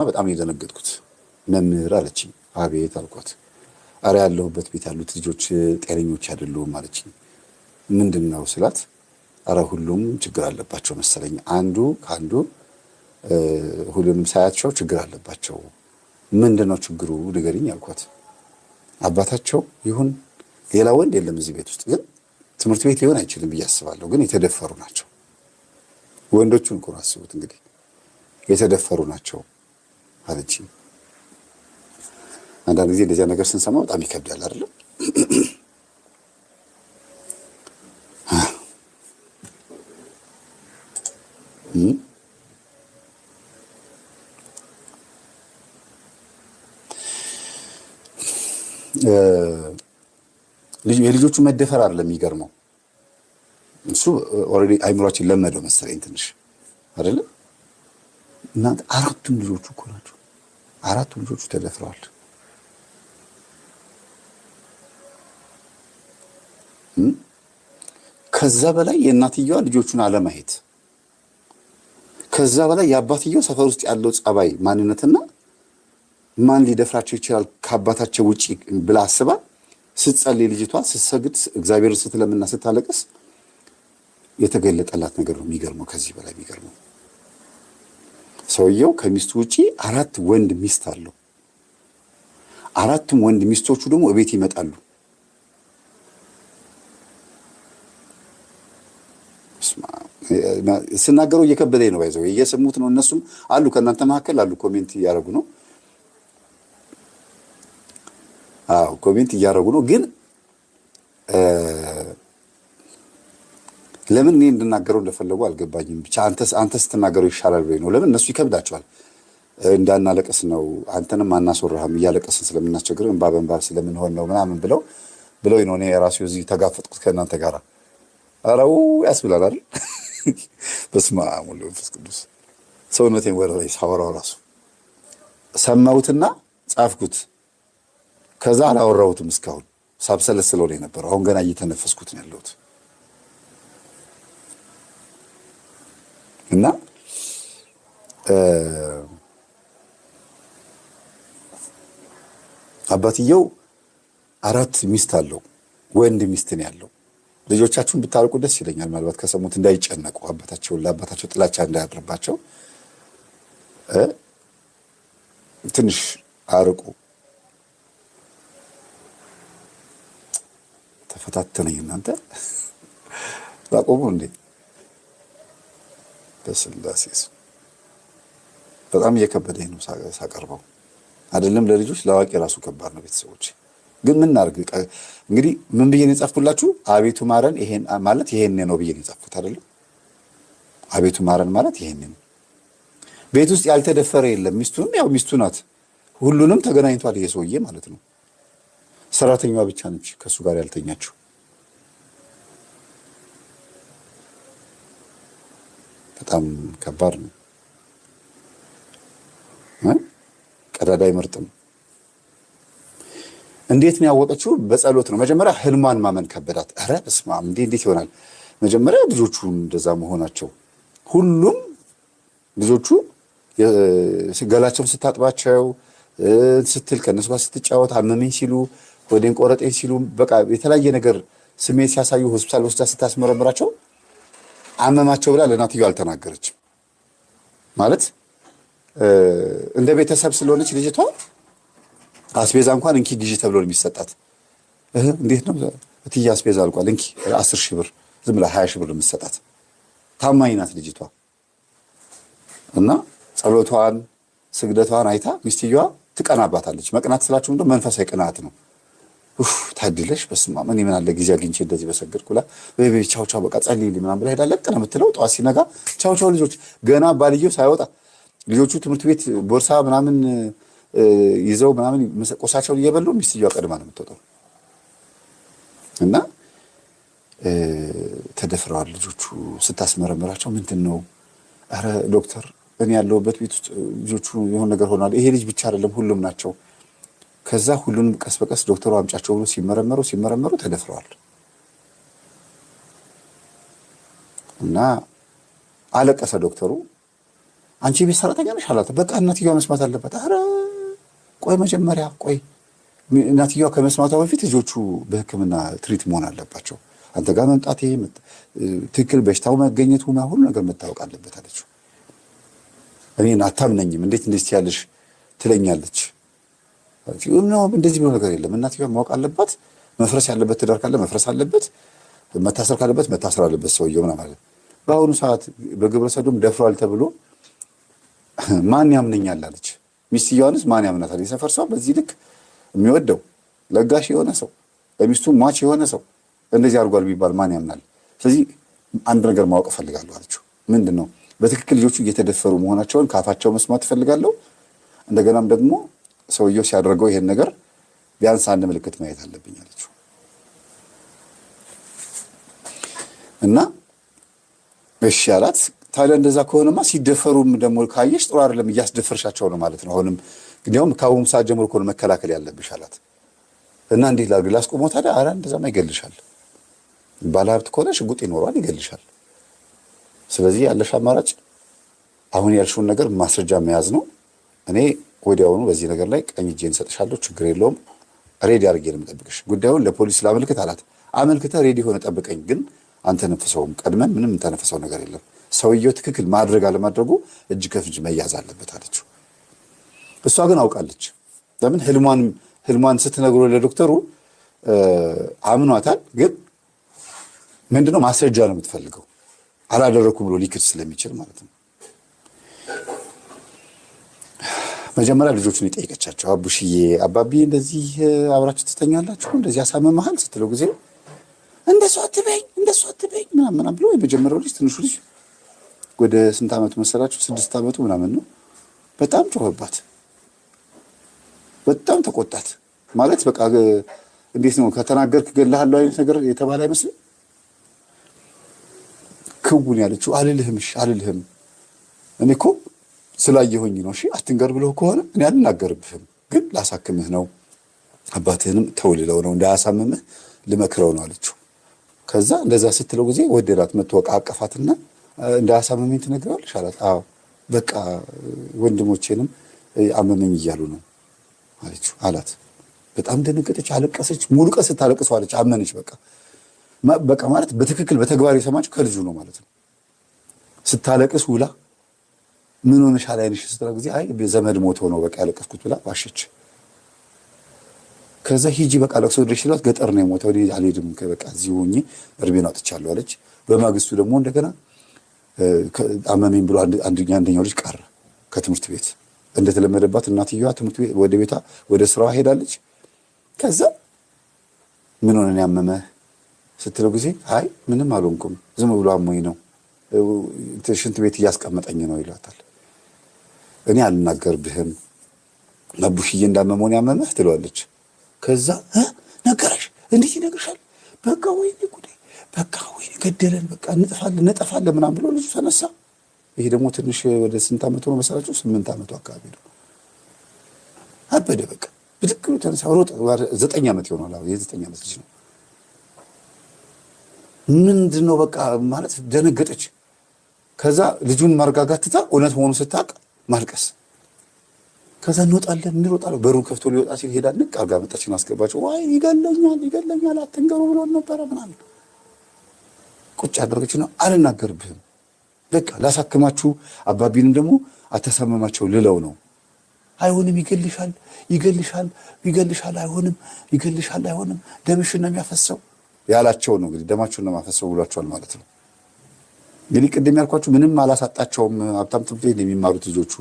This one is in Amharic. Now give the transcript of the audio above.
በጣም የደነገጥኩት መምህር አለችኝ። አቤት አልኳት። አረ ያለሁበት ቤት ያሉት ልጆች ጤነኞች አይደሉም አለችኝ። ምንድነው ስላት አረ ሁሉም ችግር አለባቸው መሰለኝ፣ አንዱ ካንዱ ሁሉንም ሳያቸው ችግር አለባቸው። ምንድነው ችግሩ ንገሪኝ አልኳት። አባታቸው ይሁን ሌላ ወንድ የለም እዚህ ቤት ውስጥ፣ ግን ትምህርት ቤት ሊሆን አይችልም ብዬ አስባለሁ፣ ግን የተደፈሩ ናቸው። ወንዶቹን እኮ አስቡት እንግዲህ የተደፈሩ ናቸው አለችኝ። አንዳንድ ጊዜ እንደዚያ ነገር ስንሰማ በጣም ይከብዳል አይደል? የልጆቹ መደፈር አይደለም የሚገርመው፣ እሱ ኦልሬዲ አይምሮአችን ለመደው መሰለኝ ትንሽ አይደል? እናንተ አራቱም ልጆቹ እኮ ናቸው። አራቱም ልጆቹ ተደፍረዋል። ከዛ በላይ የእናትየዋ ልጆቹን አለማየት፣ ከዛ በላይ የአባትየው ሰፈር ውስጥ ያለው ጸባይ ማንነትና ማን ሊደፍራቸው ይችላል ከአባታቸው ውጪ ብላ አስባ ስትጸልይ ልጅቷ ስትሰግድ እግዚአብሔር ስትለምና ስታለቅስ የተገለጠላት ነገር ነው የሚገርመው። ከዚህ በላይ የሚገርመው ሰውየው ከሚስቱ ውጪ 4 ወንድ ሚስት አለው። 4ቱም ወንድ ሚስቶቹ ደግሞ እቤት ይመጣሉ። ስናገረው እየከበደኝ ነው። ባይዘው እየሰሙት ነው። እነሱም አሉ ከእናንተ መካከል አሉ ኮሜንት እያደረጉ ነው። አዎ ኮሜንት እያደረጉ ነው። ግን ለምን እኔ እንድናገረው እንደፈለጉ አልገባኝም። ብቻ አንተ ስትናገረው ይሻላል ብለኝ ነው። ለምን እነሱ ይከብዳቸዋል። እንዳናለቅስ ነው፣ አንተንም አናስወራህም፣ እያለቀስን ስለምናስቸግር እንባ በእንባ ስለምንሆን ነው ምናምን ብለው ነው እኔ ራሴ እዚህ ተጋፈጥኩት ከእናንተ ጋር። አራው ያስብላል አይደል? በስመ አብ ወወልድ ወመንፈስ ቅዱስ። ሰውነቴን ወደ ላይ ሳወራው ራሱ ሰማሁትና ጻፍኩት። ከዛ አላወራሁትም እስካሁን ሳብሰለስለው ነው የነበረው። አሁን ገና እየተነፈስኩት ነው ያለሁት። እና አባትየው 4 ሚስት አለው፣ ወንድ ሚስት ነው ያለው። ልጆቻችሁን ብታርቁ ደስ ይለኛል። ምናልባት ከሰሙት እንዳይጨነቁ፣ ለአባታቸው ጥላቻ እንዳያድርባቸው ትንሽ አርቁ። ተፈታተነኝ እናንተ ባቆሙ እንዴ! በስላሴ በጣም እየከበደኝ ነው ሳቀርበው። አይደለም ለልጆች ለአዋቂ ራሱ ከባድ ነው። ቤተሰቦች ግን ምን እናድርግ እንግዲህ። ምን ብዬ ነው የጻፍኩላችሁ? አቤቱ ማረን ይሄን ማለት ይሄን ነው ብዬ ነው የጻፍኩት አይደለም? አቤቱ ማረን ማለት ይሄን ነው። ቤት ውስጥ ያልተደፈረ የለም። ሚስቱንም ያው ሚስቱ ናት። ሁሉንም ተገናኝቷል ይሄ ሰውዬ ማለት ነው። ሰራተኛዋ ብቻ ነች ከሱ ጋር ያልተኛችው። በጣም ከባድ ነው። ቀዳዳ አይመርጥም። እንዴት ነው ያወቀችው? በጸሎት ነው። መጀመሪያ ህልሟን ማመን ከበዳት። ኧረ በስመ አብ እንዴት ይሆናል? መጀመሪያ ልጆቹ እንደዛ መሆናቸው፣ ሁሉም ልጆቹ ገላቸውን ስታጥባቸው ስትል ከነሱ ጋር ስትጫወት አመመኝ ሲሉ ወዴን ቆረጤን ሲሉ በቃ የተለያየ ነገር ስሜት ሲያሳዩ ሆስፒታል ወስዳ ስታስመረምራቸው አመማቸው ብላ ለእናትየው አልተናገረችም። ማለት እንደ ቤተሰብ ስለሆነች ልጅቷ አስቤዛ እንኳን እንኪ ግዢ ተብሎ ነው የሚሰጣት። እንዴት ነው እትዬ አስቤዛ አልቋል እንኪ 10 ሺህ ብር ዝም ብላ 20 ሺህ ብር የምትሰጣት ታማኝ ናት ልጅቷ። እና ጸሎቷን ስግደቷን አይታ ሚስትየዋ ትቀናባታለች። መቅናት ስላችሁ እንደው መንፈሳዊ ቅናት ነው። ታድለሽ በስመ አብ እኔ ምን አለ ጊዜ አግኝቼ እንደዚህ በሰገድኩላ ወይ ቻው ቻው በቃ ጸልይልኝ ምናምን ብላ ሄዳ ለቅ ነው የምትለው። ጠዋት ሲነጋ ቻው ቻው ልጆች ገና ባልየው ሳይወጣ ልጆቹ ትምህርት ቤት ቦርሳ ምናምን ይዘው ምናምን ቆሳቸውን እየበሉ ሚስትየዋ ቀድማ ነው የምትወጣው። እና ተደፍረዋል ልጆቹ። ስታስመረምራቸው ምንድን ነው ኧረ ዶክተር እኔ ያለሁበት ቤት ውስጥ ልጆቹ የሆነ ነገር ሆኗል። ይሄ ልጅ ብቻ አይደለም ሁሉም ናቸው። ከዛ ሁሉንም ቀስ በቀስ ዶክተሩ አምጫቸው ብሎ ሲመረመሩ ተደፍረዋል። እና አለቀሰ ዶክተሩ። አንቺ ቤት ሰራተኛ ነሽ አላት። በቃ እናትየዋ መስማት አለበት። ኧረ ቆይ መጀመሪያ ቆይ እናትየዋ ከመስማቷ በፊት ልጆቹ በሕክምና ትሪት መሆን አለባቸው። አንተ ጋር መምጣቴ ትክክል በሽታው መገኘቱ ሁሉ ነገር መታወቅ አለበት አለችው። እኔን አታምነኝም እንዴት እንደዚህ ያለሽ ትለኛለች። እንደዚህ ብሎ ነገር የለም። እናትየዋ ማወቅ አለባት። መፍረስ ያለበት ትዳር ካለ መፍረስ አለበት፣ መታሰር ካለበት መታሰር አለበት ሰውየው ምናምን ማለት። በአሁኑ ሰዓት በግብረ ሰዶም ደፍሯል ተብሎ ማን ያምነኛል አለች። ሚስትየዋንስ ማን ያምናታል? የሰፈር ሰው በዚህ ልክ የሚወደው ለጋሽ የሆነ ሰው ለሚስቱ ሟች የሆነ ሰው እንደዚህ አድርጓል ቢባል ማን ያምናል? ስለዚህ አንድ ነገር ማወቅ እፈልጋለሁ አለችው። ምንድን ነው? በትክክል ልጆቹ እየተደፈሩ መሆናቸውን ከአፋቸው መስማት እፈልጋለሁ። እንደገናም ደግሞ ሰውየው ሲያደርገው ይሄን ነገር ቢያንስ አንድ ምልክት ማየት አለብኝ አለችው። እና እሺ አላት። ታዲያ እንደዛ ከሆነማ ሲደፈሩም ደግሞ ካየሽ ጥሩ አይደለም፣ እያስደፈርሻቸው ነው ማለት ነው። አሁንም እንዲያውም ከአሁኑ ሰዓት ጀምሮ እኮ ነው መከላከል ያለብሽ አላት። እና እንዴት ላድርግ ላስቆመው ታዲያ? ኧረ እንደዛማ ይገልሻል። ባለሀብት ከሆነ ሽጉጥ ይኖረዋል፣ ይገልሻል። ስለዚህ ያለሽ አማራጭ አሁን ያልሽውን ነገር ማስረጃ መያዝ ነው። እኔ ወዲያውኑ በዚህ ነገር ላይ ቀኝ እጄን እሰጥሻለሁ፣ ችግር የለውም። ሬዲ አድርጌ ነው የምጠብቅሽ። ጉዳዩን ለፖሊስ ላመልክት አላት። አመልክተህ ሬዲ ሆነ ጠብቀኝ፣ ግን አንተነፍሰውም። ቀድመን ምንም ተነፍሰው ነገር የለም። ሰውየው ትክክል ማድረግ አለማድረጉ እጅ ከፍንጅ መያዝ አለበት አለችው። እሷ ግን አውቃለች። ለምን ህልሟን ስትነግሮ ለዶክተሩ አምኗታል። ግን ምንድነው ማስረጃ ነው የምትፈልገው፣ አላደረኩም ብሎ ሊክድ ስለሚችል ማለት ነው። መጀመሪያ ልጆቹን የጠየቀቻቸው አቡሽዬ አባቢ እንደዚህ አብራችሁ ትተኛላችሁ እንደዚህ ያሳመመሃል ስትለው ጊዜ እንደሱ አትበኝ ምናምን ብሎ የመጀመሪያው ልጅ ትንሹ ልጅ ወደ ስንት ዓመቱ መሰላችሁ? 6 ዓመቱ ምናምን ነው። በጣም ጮኸባት፣ በጣም ተቆጣት። ማለት በቃ እንዴት ነው ከተናገርክ እገልሃለሁ አይነት ነገር የተባለ አይመስልም። ክውን ያለችው አልልህም እኔ እኮ ስላየሆኝ ነው። እሺ አትንገር ብለው ከሆነ እኔ አልናገርብህም፣ ግን ላሳክምህ ነው፣ አባትህንም ተውልለው ነው፣ እንዳያሳምምህ ልመክረው ነው አለችው። ከዛ እንደዛ ስትለው ጊዜ ወደዳት። መተወቃ አቀፋትና እንዳያሳምመኝ ትነግረዋለሽ አላት። አዎ በቃ ወንድሞቼንም አመመኝ እያሉ ነው አለችው አላት። በጣም ደነገጠች፣ አለቀሰች። ሙሉ ቀን ስታለቅስ ዋለች። አመነች። በቃ ማለት በትክክል በተግባር የሰማችው ከልጁ ነው ማለት ነው። ስታለቅስ ውላ ምን ሆነሻል አይንሽ ስትለው ጊዜ አይ ዘመድ ሞቶ ነው በቃ ያለቀስኩት ብላ ዋሸች። ከዛ ሂጂ በቃ ለቅሶ ድረሽ ሲሏት ገጠር ነው የሞተው አልሄድም በቃ እዚሁ ሆኜ እርቤን አውጥቻለሁ አለች። በማግስቱ ደግሞ እንደገና አመመኝ ብሎ አንደኛው ልጅ ቀረ ከትምህርት ቤት። እንደተለመደባት እናትየዋ ትምህርት ቤት ወደ ቤቷ ወደ ስራዋ ሄዳለች። ከዛ ምን ሆነ ያመመህ ስትለው ጊዜ አይ ምንም አልሆንኩም ዝም ብሎ አሞኝ ነው ሽንት ቤት እያስቀመጠኝ ነው ይላታል። እኔ አልናገርብህም አቡሽዬ እንዳመመውን ያመመህ ትለዋለች። ከዛ ነገረሽ እንዴት ይነግርሻል? በቃ ወይኔ ጉዴ በቃ ወይኔ ገደለን በቃ እንጠፋለን ምናምን ብሎ ልጁ ተነሳ። ይሄ ደግሞ ትንሽ ወደ ስንት ዓመቱ ነው መሰላችሁ? 8 ዓመቱ አካባቢ ነው። አበደ በቃ ብድግ ብሎ ተነሳ ሮጠ። 9 ዓመት ይሆናል። የ9 ዓመት ልጅ ነው። ምንድነው በቃ ማለት ደነገጠች። ከዛ ልጁን ማረጋጋት ትታ እውነት መሆኑን ስታውቅ ማልቀስ። ከዛ እንሮጣለን በሩን ከፍቶ ሊወጣ ሲል ሄዳ ንቅ አርጋ መጣችን አስገባቸው። ዋይ ይገለኛል አትንገሩ ብሎ ነበር ምናምን ቁጭ አደረገችና አልናገርብህም በቃ ላሳክማችሁ አባቢንም ደግሞ አተሰመማቸው ልለው ነው። አይሆንም ይገልሻል አይሆንም ደምሽን ነው የሚያፈሰው ያላቸው ነው። እንግዲህ ደማቸውን ነው የሚያፈሰው ብሏቸዋል ማለት ነው። እንግዲህ ቅድም ያልኳችሁ ምንም አላሳጣቸውም። ሀብታም ትምህርት ቤት የሚማሩት ልጆቹ